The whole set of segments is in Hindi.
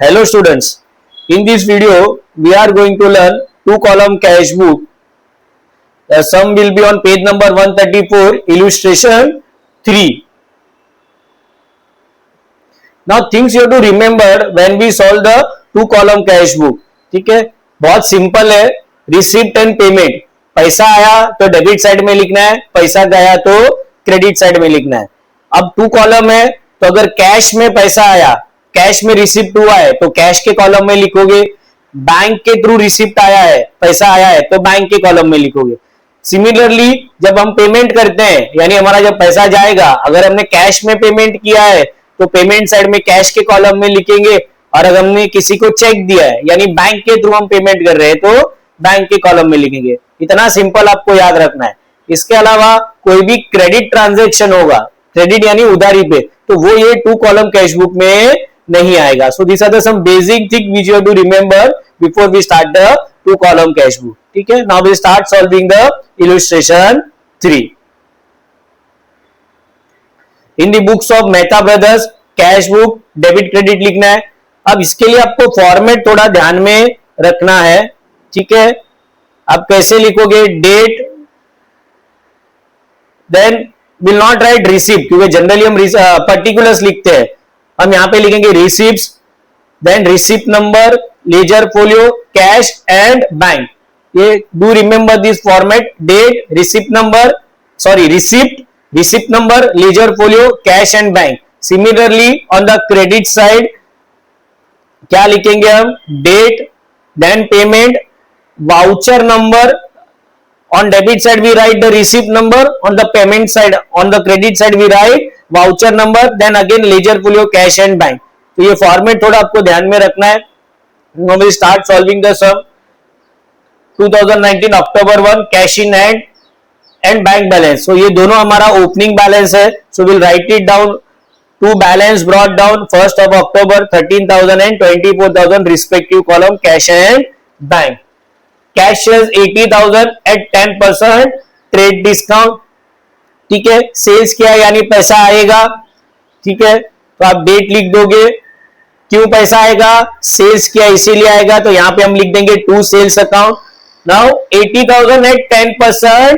Hello students, in this video we are going to learn two column cash book. The sum will be on page number 134, illustration 3. Now things you have to remember when we solve the two column cash book. ठीक है, बहुत सिंपल है. रिसिप्ट एंड पेमेंट, पैसा आया तो डेबिट साइड में लिखना है, पैसा गया तो क्रेडिट साइड में लिखना है. अब टू कॉलम है तो अगर कैश में पैसा आया, कैश में रिसिप्ट हुआ है तो कैश के कॉलम में लिखोगे. बैंक के थ्रू रिसिप्ट आया है, पैसा आया है तो बैंक के कॉलम में लिखोगे. सिमिलरली जब हम पेमेंट करते हैं यानी हमारा जब पैसा जाएगा, अगर हमने कैश में पेमेंट किया है तो पेमेंट साइड में कैश के कॉलम में लिखेंगे, और अगर हमने किसी को चेक दिया है यानी बैंक के थ्रू हम पेमेंट कर रहे हैं तो बैंक के कॉलम में लिखेंगे. इतना सिंपल आपको याद रखना है. इसके अलावा कोई भी क्रेडिट ट्रांजैक्शन होगा, क्रेडिट यानी उधारी पे, तो वो ये टू कॉलम कैश बुक में नहीं आएगा. So this are the some basic thing which you have to remember before we start the two column cash book. ठीक है, now we start solving the illustration 3. In the books of Mehta brothers cash book debit credit लिखना है. अब इसके लिए आपको फॉर्मेट थोड़ा ध्यान में रखना है. ठीक है, आप कैसे लिखोगे? Date, then will not write receipt, क्योंकि जनरली हम पर्टिकुलर्स लिखते हैं. हम यहां पे लिखेंगे receipts, then receipt number, ledger folio, cash and bank. ये do remember this format: date, receipt number, sorry receipt, receipt number, ledger folio, cash and bank. Similarly on the credit side क्या लिखेंगे हम? Date, then payment, voucher number. On debit side we write the receipt number, on the payment side, on the credit side we write voucher number, then again ledger folio, cash and bank. तो ये फॉर्मेट थोड़ा आपको ध्यान में रखना है. Now we start solving the sum. 2019 October 1 cash in hand and bank balance. So ये दोनों हमारा ओपनिंग बैलेंस है. So we'll write it down. Two balance brought down 1st of October 13,000 and 24,000 respective column cash and bank. Cash 80,000 at 10% trade discount. ठीक है, सेल्स किया यानी पैसा आएगा. ठीक है, तो आप डेट लिख दोगे. क्यों पैसा आएगा? सेल्स किया इसीलिए आएगा, तो यहां पे हम लिख देंगे to sales account. Now 80,000 at 10%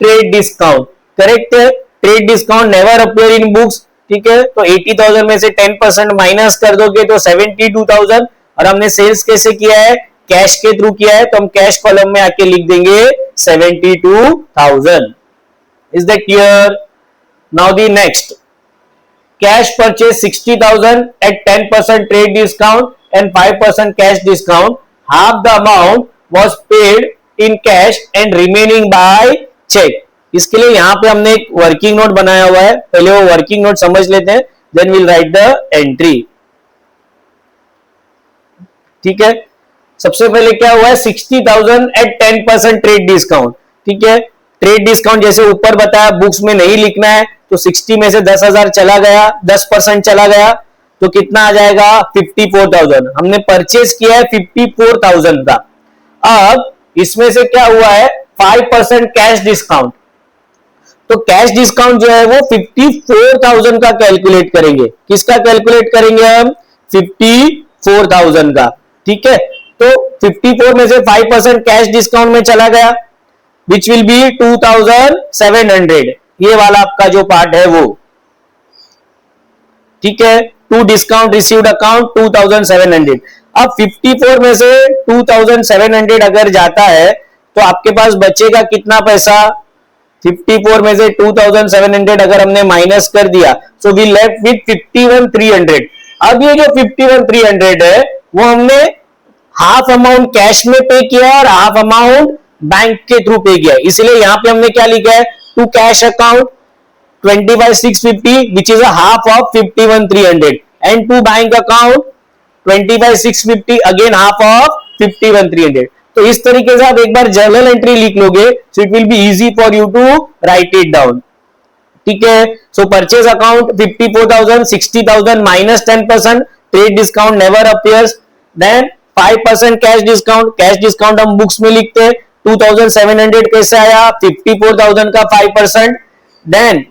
trade discount. Correct है, trade discount never appear in books. ठीक है, तो 80,000 में से 10% माइनस कर दोगे तो 72,000. और हमने सेल्स कैसे किया है? कैश के थ्रू किया है, तो हम कैश कॉलम में आके लिख देंगे 72,000. Is that clear? Now the next, cash purchase 60,000 at 10% trade discount and 5% cash discount. Half the amount was paid in cash and remaining by cheque. इसके लिए यहां पे हमने एक वर्किंग नोट बनाया हुआ है. पहले वो वर्किंग नोट समझ लेते हैं, then will write the entry. ठीक है, सबसे पहले क्या हुआ है? 60,000 एट 10% ट्रेड डिस्काउंट. ठीक है, ट्रेड डिस्काउंट जैसे ऊपर बताया बुक्स में नहीं लिखना है, तो 60 में से 10,000 चला गया, 10% चला गया तो कितना आ जाएगा? 54,000. हमने परचेज किया है 54,000 का. अब इसमें से क्या हुआ है? 5% कैश डिस्काउंट. तो कैश डिस्काउंट जो है वो 54,000 का कैलकुलेट करेंगे. किसका कैलकुलेट करेंगे हम? 54,000 का. ठीक है, तो 54 में से 5% कैश डिस्काउंट में चला गया, विच विल बी 2,700. ये वाला आपका जो पार्ट है वो. ठीक है, टू डिस्काउंट रिसीव्ड अकाउंट 2,700. अब 54 में से 2,700 अगर जाता है तो आपके पास बचेगा कितना पैसा? 54 में से 2,700 अगर हमने माइनस कर दिया, सो वी लेफ्ट विथ 51,300. अब ये जो 51,300 है वो हमने हाफ अमाउंट कैश में पे किया और हाफ अमाउंट बैंक के थ्रू पे किया. इसलिए यहां पे हमने क्या लिखा है? To cash account 20/650 which is a half of 51,300 and to bank account 20/650 again half of 51,300. तो इस तरीके से आप एक बार जर्नल एंट्री लिख लोगे, so it will be easy for you to write it down. ठीक है, so purchase account 54,000, 60,000 minus 10%, trade discount never appears, then 5% cash discount. Cash discount हम बुक्स में लिखते हैं. 2,700 कैसे आया? 54,000 का 5%. देन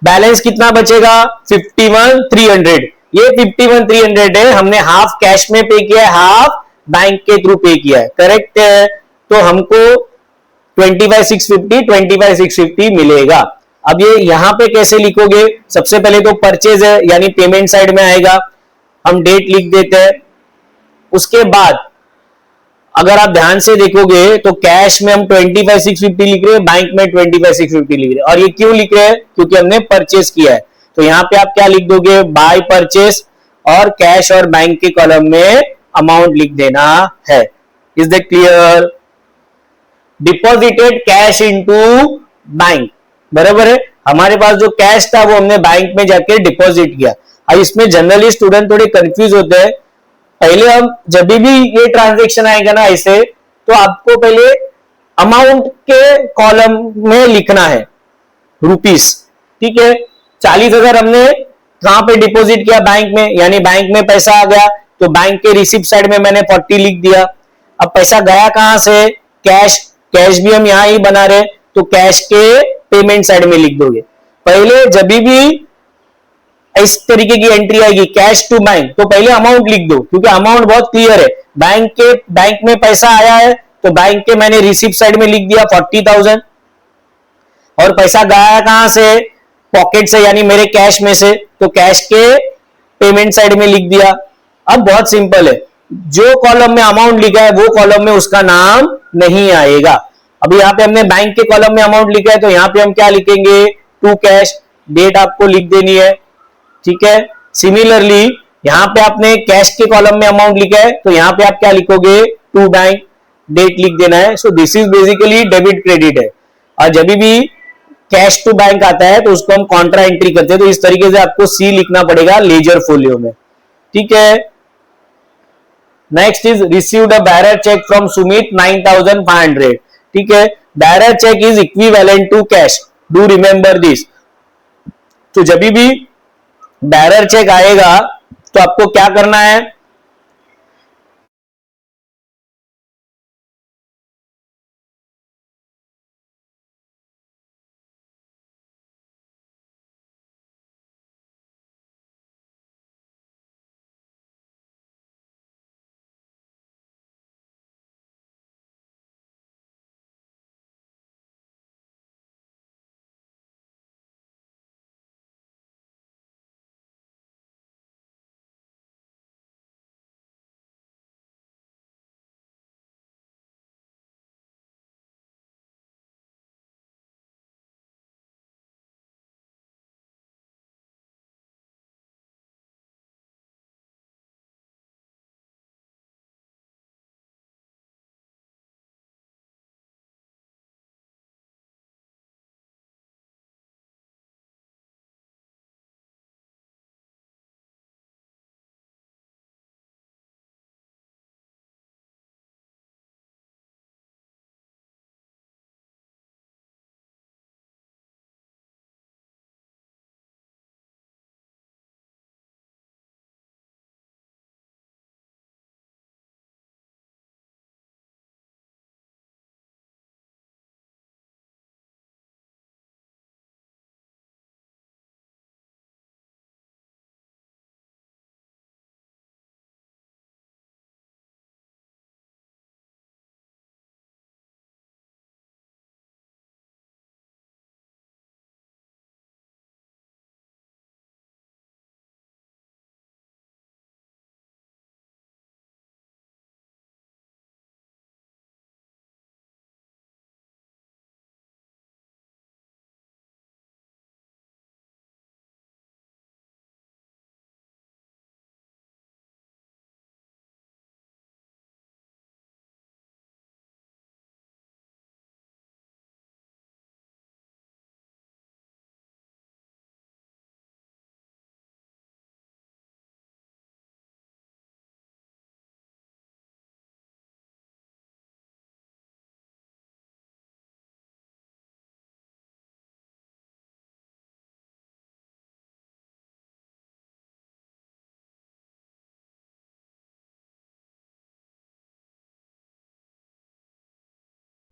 बैलेंस कितना बचेगा? 51,300. ये 51,300 है, हमने हाफ कैश में पे किया है, हाफ बैंक के थ्रू पे किया है, करेक्ट है। तो हमको 25,650 मिलेगा। अब ये यहां पे कैसे लिखोगे, सबसे पहले तो परचेज है यानी पेमेंट साइड में आएगा, हम डेट लिख देते हैं। उसके बाद अगर आप ध्यान से देखोगे तो कैश में हम 25,650 लिख रहे हैं, बैंक में 25,650 लिख रहे हैं। और ये क्यों लिख रहे हैं, क्योंकि हमने परचेस किया है। तो यहां पे आप क्या लिख दोगे, बाय परचेस, और कैश और बैंक के कॉलम में अमाउंट लिख देना है। Is that clear? Deposited cash into bank, बराबर है। हमारे पास जो कैश था वो हमने बैंक में जाके डिपॉजिट किया। अब इसमें जनरली स्टूडेंट थोड़े कंफ्यूज होते हैं। पहले हम जब भी ये ट्रांजेक्शन आएगा ना ऐसे, तो आपको पहले अमाउंट के कॉलम में लिखना है रुपीस, ठीक है। 40,000 हमने कहां पे डिपॉजिट किया, बैंक में, यानी बैंक में पैसा आ गया, तो बैंक के रिसिप्ट साइड में मैंने 40 लिख दिया। अब पैसा गया कहां से, कैश, कैश भी हम यहां ही बना रहे, तो कैश के पेमेंट साइड में लिख दोगे। पहले जब भी इस तरीके की एंट्री आएगी कैश टू बैंक, तो पहले अमाउंट लिख दो, क्योंकि अमाउंट बहुत क्लियर है। बैंक में पैसा आया है, तो बैंक के मैंने रिसिप्ट साइड में लिख दिया 40,000, और पैसा गया कहां से, पॉकेट से यानी मेरे कैश में से, तो कैश के पेमेंट साइड में लिख दिया। अब बहुत सिंपल है, जो कॉलम में अमाउंट लिखा है वो कॉलम में उसका नाम नहीं आएगा। अभी यहां पे हमने बैंक के कॉलम में अमाउंट लिखा है, तो यहां पे हम क्या लिखेंगे, टू कैश, डेट आपको लिख देनी है, ठीक है। सिमिलरली यहां पे आपने कैश के कॉलम में अमाउंट लिखा है, तो यहां पे आप क्या लिखोगे, टू बैंक, डेट लिख देना है। So this is basically debit credit है। और जब भी कैश टू बैंक आता है तो उसको हम कॉन्ट्रा एंट्री करते हैं, तो इस तरीके से आपको सी लिखना पड़ेगा लेजर फोलियो में, ठीक है। Next is received a bearer cheque from Sumit 9,500, ठीक है। Bearer cheque is equivalent to cash, do remember this. तो जब भी बैरर चेक आएगा तो आपको क्या करना है,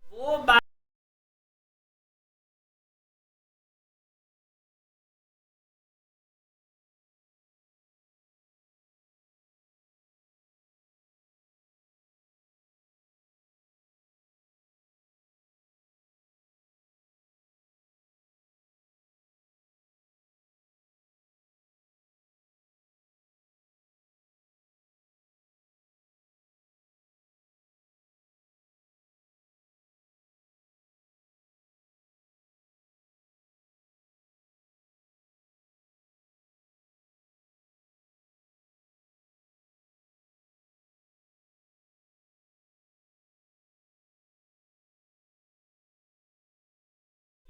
वो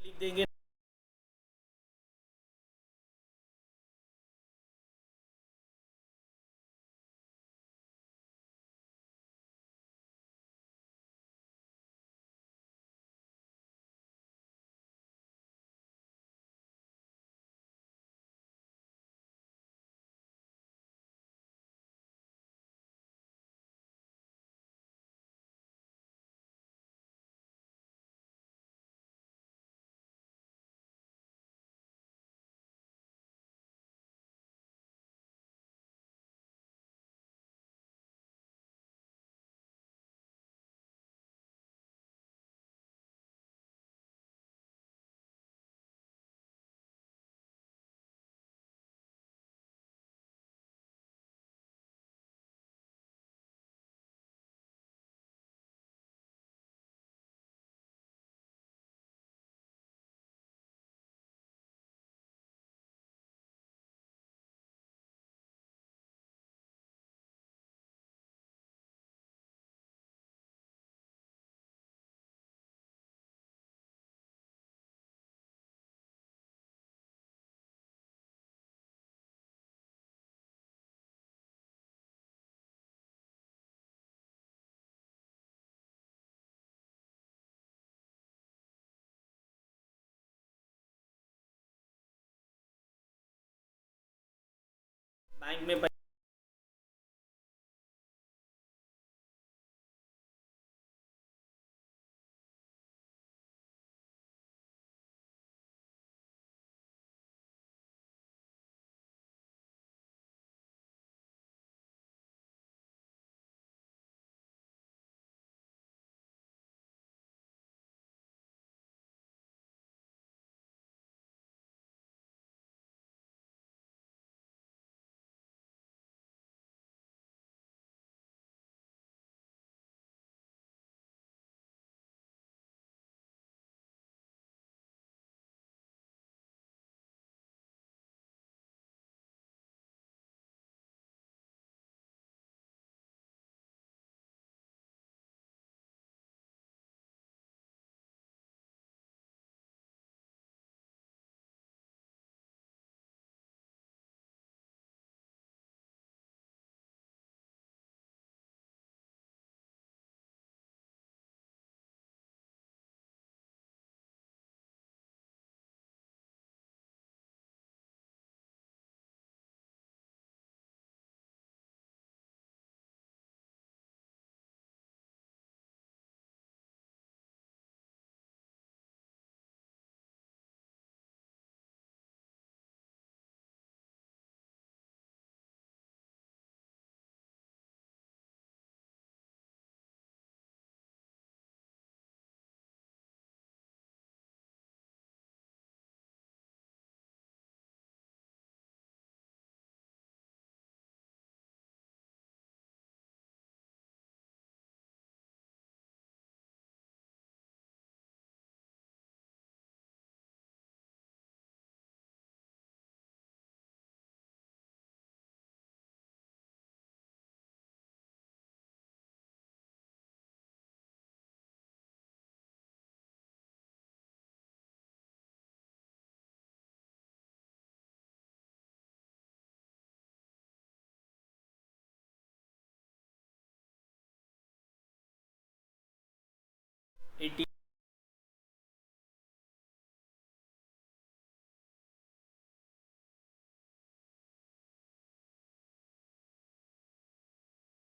लिख देंगे। बैंक में 80